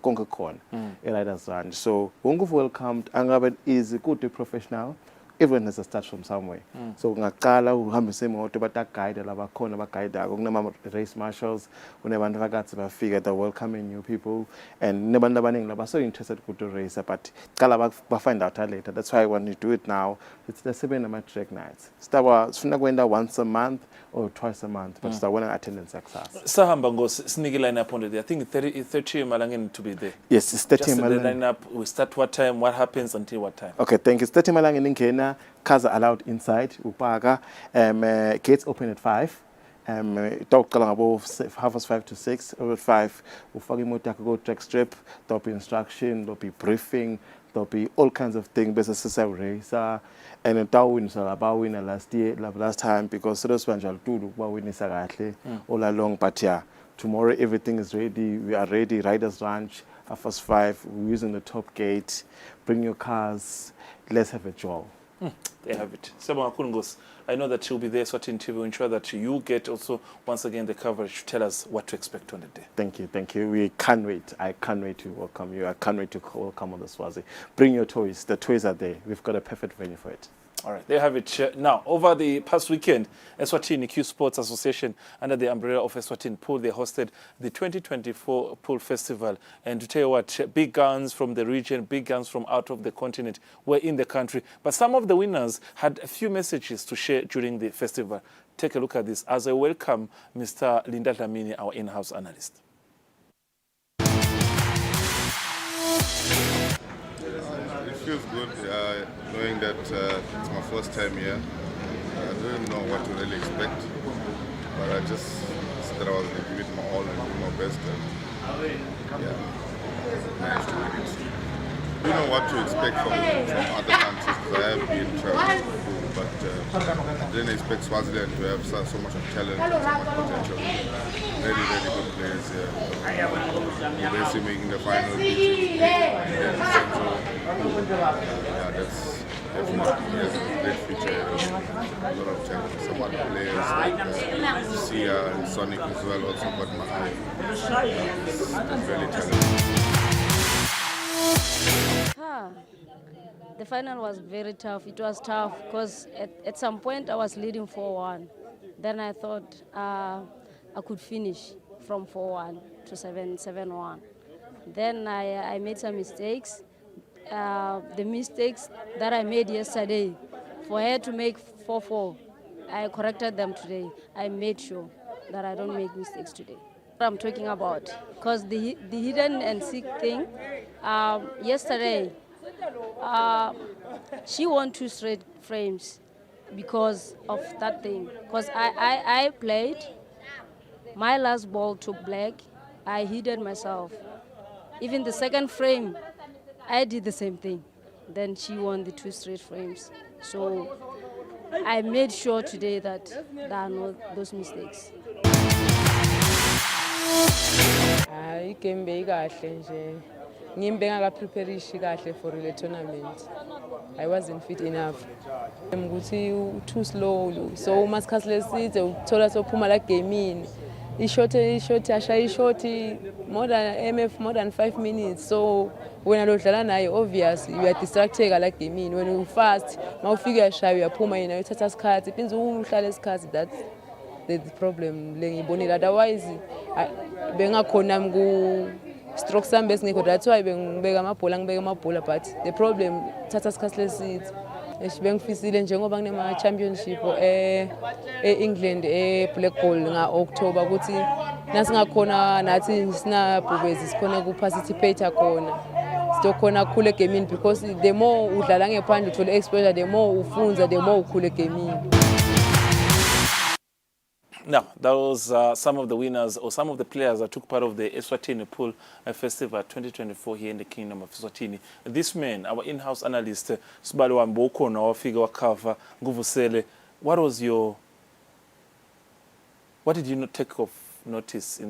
konke khona eriders range. So wonke welcomed angabe is good professional. Everyone has to start from somewhere. So ngaqala uhambise imoto bataguide labakhona baguide kunama race marshals unebantu bakathi bafika they welcoming new people and nebantu abaningi laba so interested to race but qala ba find out later. That's why when you do it now it's the 7 track nights. Sifuna kwenda once a month or twice a month but when attendance success. Sahamba siniki line up on there. I think 30 malangeni to be there. Yes, it's 30 malangeni. Line up, we start what time, what happens until what time? Okay, thank you. 30 malangeni ngena. Cars are allowed inside. Upaka. Gates open at 5. Talk about 5:30 to 6. Over 5, ufaki moto go track strip. There'll be instruction. There'll be briefing. There'll be all kinds of things. Business racer. And then win last time because those ones will do all along. But yeah, tomorrow everything is ready. We are ready. Riders Ranch. 5:30. We're using the top gate. Bring your cars. Let's have a joy. They have it. I know that you'll be there, Eswatini TV, will ensure that you get also, once again, the coverage to tell us what to expect on the day. Thank you. We can't wait. I can't wait to welcome you. I can't wait to welcome on the Swazi. Bring your toys. The toys are there. We've got a perfect venue for it. All right, there have it. Now, over the past weekend, Eswatini Q Sports Association, under the umbrella of Eswatini Pool, they hosted the 2024 Pool Festival. And to tell you what, big guns from the region, big guns from out of the continent were in the country. But some of the winners had a few messages to share during the festival. Take a look at this as I welcome Mr. Linda Dlamini, our in-house analyst. It feels good knowing that it's my first time here. I didn't know what to really expect, but I just said I was going to give it my all and do my best, and yeah, managed to win it. don't know what to expect from other countries because I have been traveling before, but I didn't expect Swaziland to have so much of talent and so much potential. Very, very good players here. We're basically making the final beating Central. Yeah, that's definitely has a great future. A lot of talent. Some other players like Sia and Sonic as well also got my eye. They're really talented. The final was very tough. It was tough because at some point I was leading 4-1. Then I thought I could finish from 4-1 to 7-1. Then I made some mistakes. The mistakes that I made yesterday, for her to make 4-4, I corrected them today. I made sure that I don't make mistakes today. What I'm talking about, because the hidden and seek thing, yesterday, she won 2 straight frames because of that thing. Because I played, my last ball took black, I hidden myself. Even the second frame, I did the same thing. Then she won the 2 straight frames. So I made sure today that there are no those mistakes. Game beyikahle nje. Ngimbe ngakapreparishi kahle for le tournament. I wasn't fit enough. Ukuthi too slow. So masikhathi leside uthola sophuma la game in. I-shot ashaya i-shot more than 5 minutes. So when alodlala naye obvious you are distracted la game in. When you fast, mawufika uyashaya uyaphuma yena uthatha isikhathi. Iphinze uhlala isikhathi, that's the problem le ngibonile. Otherwise bengakhona ku stroke sami besingekho, that's why ngibeka amabhola but the problem thatha isikhathi leside. Bengifisile njengoba kunema championship England Black Ball nga-October ukuthi nasingakhona nathi sinabhubezi sikhona ku-participate khona sitokhona kukhule gaming, because the more udlala ngephandle uthola exposure, the more ufunza, the more ukhule gaming. Now, that was some of the winners or some of the players that took part of the Eswatini Pool Festival 2024 here in the Kingdom of Eswatini. This man, our in-house analyst, Sibali Wamboko, our figure cover, Nguvusele, what did you not take of notice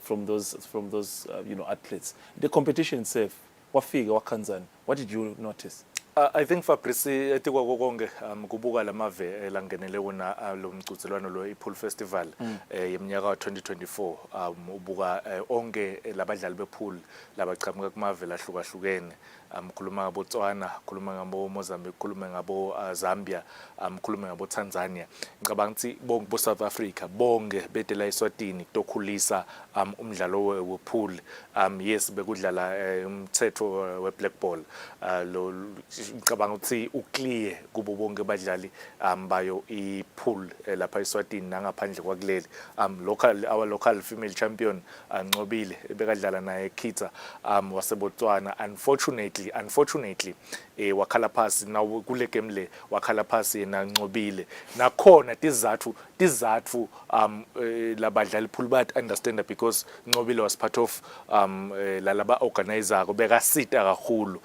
from those athletes? The competition itself, what figure, what kanzani? What did you notice? I think Fabrice etikwa konke kubuka lamave langenele wona lo mcuzelwano lo iPool Festival yeminyaka 2024 ubuka onke labadlali bepool labaqhamuka kumave lahlukahlukene khuluma ngabo Botswana, khuluma ngabo Mozambique, khuluma ngabo Zambia, khuluma ngabo Tanzania. Ngicabanga ukuthi bonke bo South Africa bonke bedela eSwatini tokhulisa umdlalo wepool. Yes bekudlala umthetho weBlack Ball lo ngicabanga ukuthi uclear kubo bonke abadlali bayo ipool lapha eSwatini nangaphandle kwakuleli. Our local female champion Ncobile bekadlala naye Kita waseBotswana. Unfortunately wakhala phasi na kule game le wakhala phasi yena Ncobile. Nakhona tizathu labadlali pool but understand because Ncobile was part of lalaba organizer bekasita kakhulu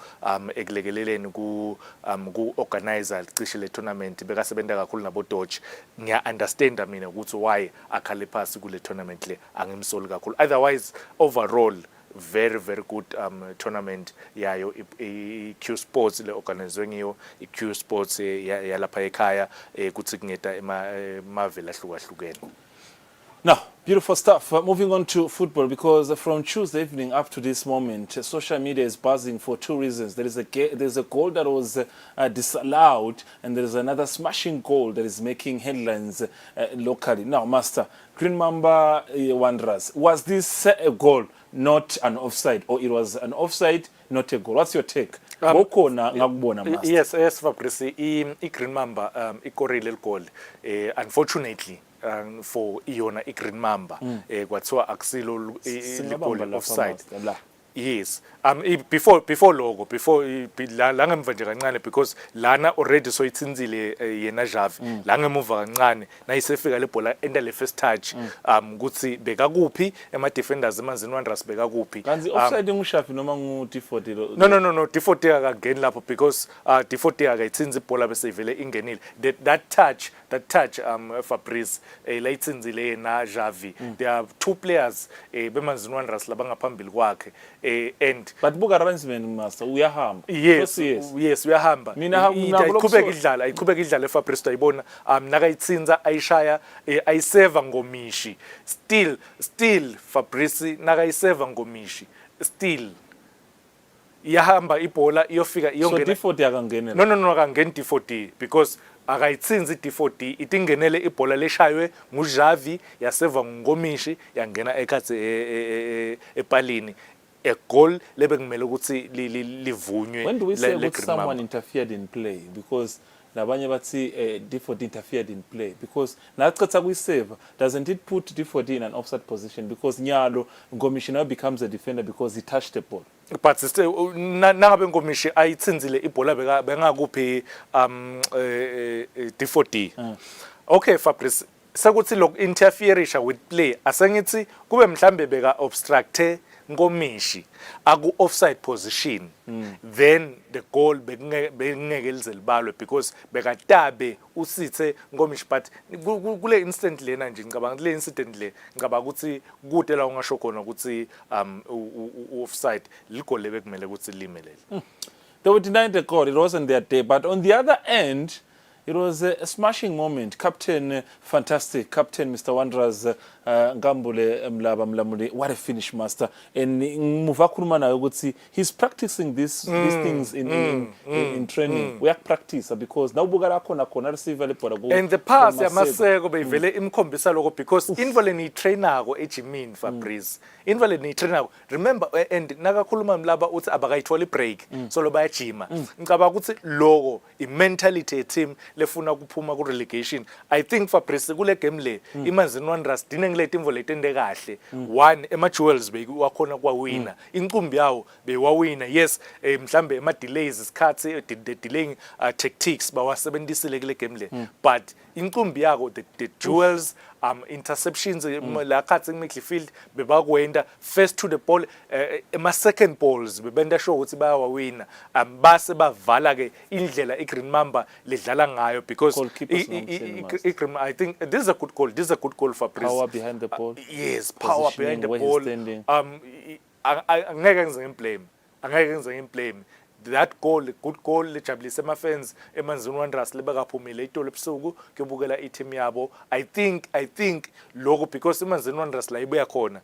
ekulekeleleni ku organizer cishe le tournament bekasebenta kakhulu nabo Dodge. Ngiya understand mina ukuthi why akhale phasi kule tournament le angimsoli kakhulu. Otherwise overall very good tournament yayo iQ Sports le organizwe ngiyo iQ Sports yalapha ekhaya kuthi kungeta emavela ahlukahlukene. Now, beautiful stuff. Moving on to football, because from Tuesday evening up to this moment, social media is buzzing for 2 reasons. There's a goal that was disallowed, and there is another smashing goal that is making headlines locally. Now, Master, Green Mamba Wanderers, was this a goal, not an offside, or it was an offside, not a goal? What's your take? Yes, Fabrice, Green Mamba, ikorile goal. Unfortunately, for Iona Green Mamba, kwathiwa akusilo goal offside. Yes. Before logo, la ngemva nje kancane because lana already so itsinzile yena Javi. La ngemuva kancane na isefika le bhola enda le first touch ukuthi beka kuphi ema defenders emanzini Wanderers beka kuphi. Kanzi offside ngushafi noma ngu D40 lo. No, D40 akangeni lapho because D40 akayitsinzi ibhola bese ivele ingenile. That touch Fabrice la itsinzile yena Javi. There are two players bemanzini Wanderers labangaphambili kwakhe and but buka arrangement master uyahamba. Yes, uyahamba. Mina iqhubeka idlala eFabrice ayibona nakayitsinza ayishaya ayiseva ngomishi. Still Fabrice nakayiseva ngomishi. Still iyahamba ibhola iyofika iyongena. So D40 akangena. No akangeni D40 because akayitsinzi D40 itingenele ibhola leshaywe nguJavi yaseva ngomishi yangena ekhatsi epalini. A goal lebe kumele ukuthi livunywe. When do we say that someone interfered in play? Because nabanye bathi D40 interfered in play because nacatha kuyisave, doesn't it put D40 in an offside position because Nyalo Ngomishi now becomes a defender because he touched the ball? But still nangabe Ngomishi ayitsinzile ibhola bengakuphi D40. Okay Fabrice, sakuthi lo interferisha with play asengithi kube mhlambe beka obstructe Ngomishi aku offside position, then the goal bengeke lize libalwe because bekatabe usithe Ngomishi. But kule instant lena nje ngicabanga le incident le ngicabanga ukuthi kude la ungasho khona ukuthi offside ligole bekumele ukuthi limelele. They were denied the goal. It wasn't their day. But on the other end, it was a smashing moment. Captain, fantastic. Captain, Mr. Wanderers, Ngambule Mlaba Mlamuli. What a finish, master. And Muvakurumana, I would see he's practicing these things in training. We are practice because now Bugara kona receive le and the past yamaseko beyivele imkhombisa lokho because invole ni trainer ko ejimin Fabrice. Invole ni trainer. Remember and nakakhuluma Mlaba uthi abakayithola break so lo bayajima. Ngicabanga ukuthi lokho I mentality team lefuna kuphuma ku relegation. I think Fabrice kule game le imanzini Wanderers ngile timvo letende kahle. One ema Jewels beyiwakhona kwawina. Inqumbi yawo bewawina. Yes, mhlambe ema delays isikhathi the delaying tactics bawasebenzisile kule game le. But inqumbi yako the Jewels interceptions la khathi midfield bebakwenda first to the ball ema second balls bebenda show ukuthi bayawawina. Base bavala ke indlela iGreen Mamba ledlala ngayo because I think this is a good goal for Fabrice. Power behind the ball. Yes, power behind the ball. Angeke blame. That goal, good goal, lejabulise ama fans emanzini Wanderers lebakaphumile itolo ebusuku kuyobukela i-team yabo. I think lokho because emanzini Wanderers la ibuya khona.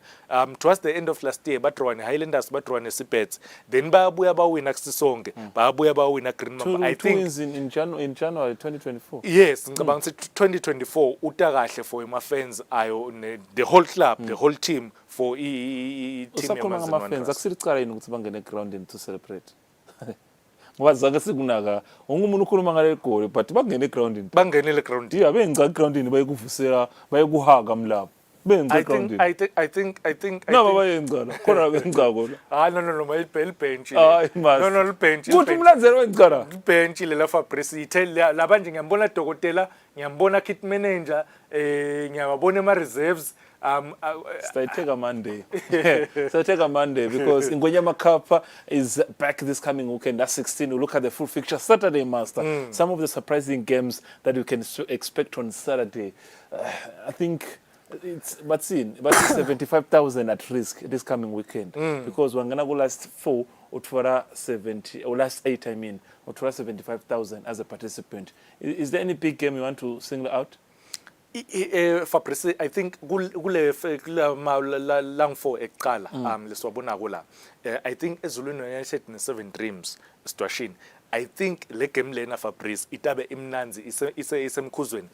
Towards the end of last year badrawana Highlanders badrawana Sibets. Then bayabuya bawina kusisonke. Bayabuya bawina Green Mamba. I think wins in January 2024. Yes, ngicabanga ukuthi 2024 uta kahle for ama fans ayo the whole club, the whole team for team yamanzini Wanderers. Akusilicala yini ukuthi bangene grounding to celebrate? Ngoba zange sikunaka umuntu ukhuluma ngale goal but bangene grounding bangenele grounding yeah benza grounding bayekuvusela bayekuhaka mlapho benza grounding I think no baba yenzana khona benza kona no mayibhel bench no bench futhi umlandzelo wenzana bench le la Fabrice itel laba nje ngiyambona dokotela ngiyambona kit manager ngiyabona ama reserves take a Monday. So take a Monday because Ingonyama Cup is back this coming weekend. That's 16. We'll look at the full fixture Saturday, master. Some of the surprising games that you can expect on Saturday. I think it's but 75,000 at risk this coming weekend because we're gonna go last 4 or 70 or last 8. I mean, or 75,000 as a participant. Is there any big game you want to single out? Fabrice, I think kule lang for eqala leswabona kula. I think ezulwini United ne 7 Dreams situation. I think le game lena Fabrice itabe imnanzi isemkhuzweni.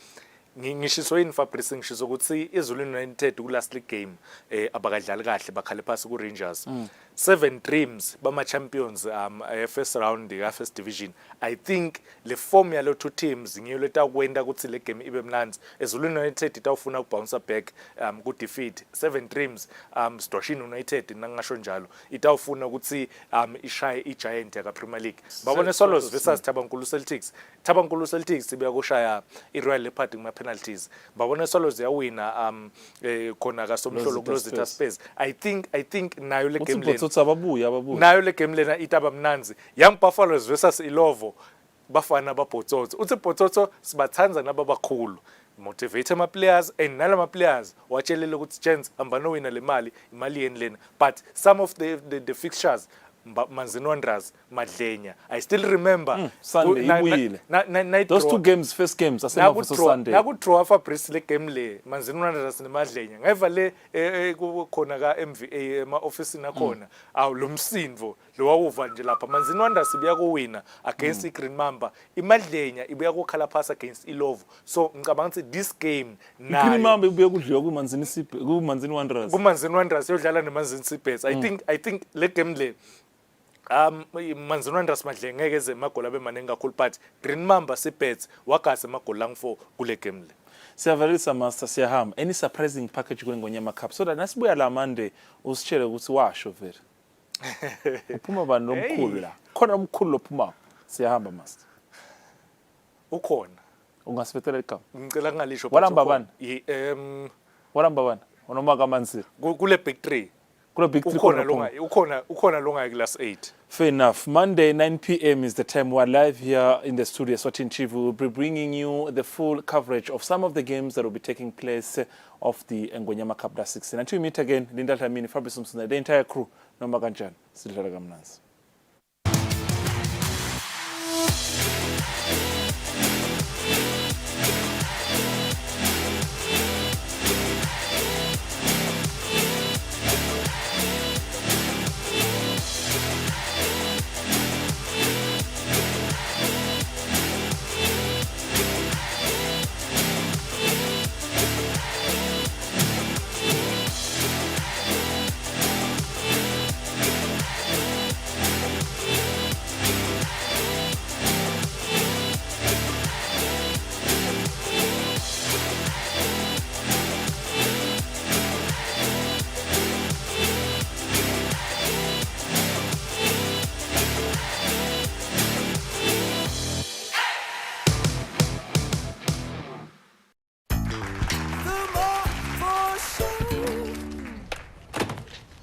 ngishiso yini Fabrice ngishiso ukuthi iZulu United ku last league game abakadlali kahle bakhale phasi ku Rangers 7 Dreams bama champions first round ka first division. I think le form yalo two teams ngiyo leta kwenda ukuthi le game ibe mnanzi. iZulu United itawufuna ukubounce back ku defeat 7 Dreams Stoshin United nangasho njalo itawufuna ukuthi ishaye iGiant ka Premier League. Babone Swallows versus Thabankulu Celtics. Thabankulu Celtics sibuya kushaya iRoyal Leopard kuma penalties. Babone Swallows yawina khona ka Somhlolo kuLozitha Spurs. I think nayo le game lena nayo le game lena itaba mnanzi. Young Buffaloes versus Ilovo bafana baBhotsotso. Uthi Bhotsotso sibathanza nababakhulu. Motivate ama players and nalama players watshelele ukuthi chance ambano wina le mali imali yeni lena, but some of the fixtures Manzini Wanderers Madlenya, I still remember Sunday those two games, first games for Sunday nakudraw Fabrice le game le Manzini Wanderers neMadlenya ngeva le khona ka MVA ema office nakhona awu lo msindvo lo wawuva nje lapha Manzini Wanderers ibiya kuwina against iGreen Mamba, iMadlenya ibiya kukhala pass against Ilovo. So ngicabanga ukuthi this game nayo iGreen Mamba ibiya kudliwa ku Manzini Wanderers yodlala neManzini Seabirds. I think le game le Manzini Wanderers Madlenya ngeke eze magoli abe maningi kakhulu, but Green Mamba Seabirds wagasa magoli lang4 kule game le. Siyavalisa master siyahamba. Any surprising package kule Ngonyama Cup so that nasibuya la Monday usitshele ukuthi washo vele uphuma bani nomkhulu la khona umkhulu lophuma siyahamba master ukhona ungasifetela igama ngicela ngalisho walamba bani walamba bani unoma kaMansiri kule big 3 ukhona longa class 8. Fair enough. Monday 9 p.m. is the time. We're live here in the studio. Eswatini TV will be bringing you the full coverage of some of the games that will be taking place of the Ngonyama Cup last 16. Until we meet again, Linda Tamini, Fabrice Msuna, the entire crew, Noma Kanjani, Silvera Gamnanzi.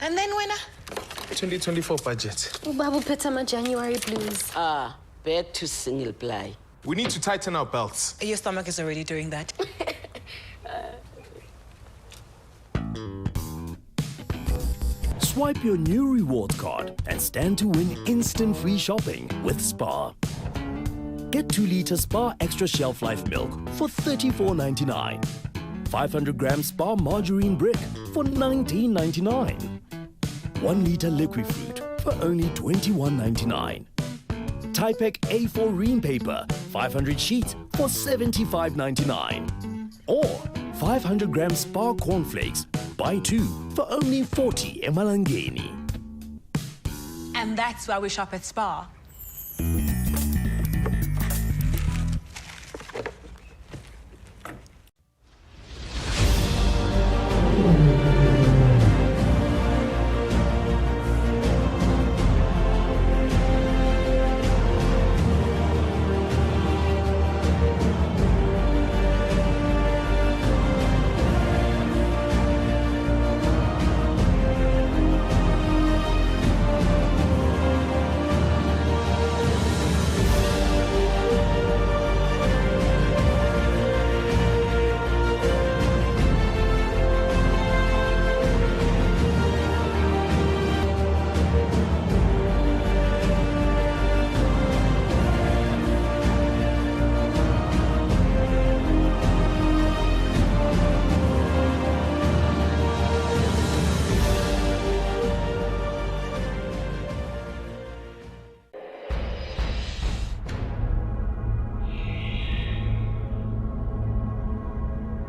And then winner? 2024 budget. Babu Petama January blues. Back to single ply. We need to tighten our belts. Your stomach is already doing that. Swipe your new reward card and stand to win instant free shopping with Spar. Get 2-liter Spar Extra Shelf Life Milk for $34.99. 500-gram Spar Margarine Brick for $19.99. 1-liter Liquid Fruit for only $21.99. Typek A4 Ream Paper, 500 sheets for $75.99. Or 500-gram Spar Cornflakes, buy 2 for only 40 emalangeni. And that's why we shop at Spar.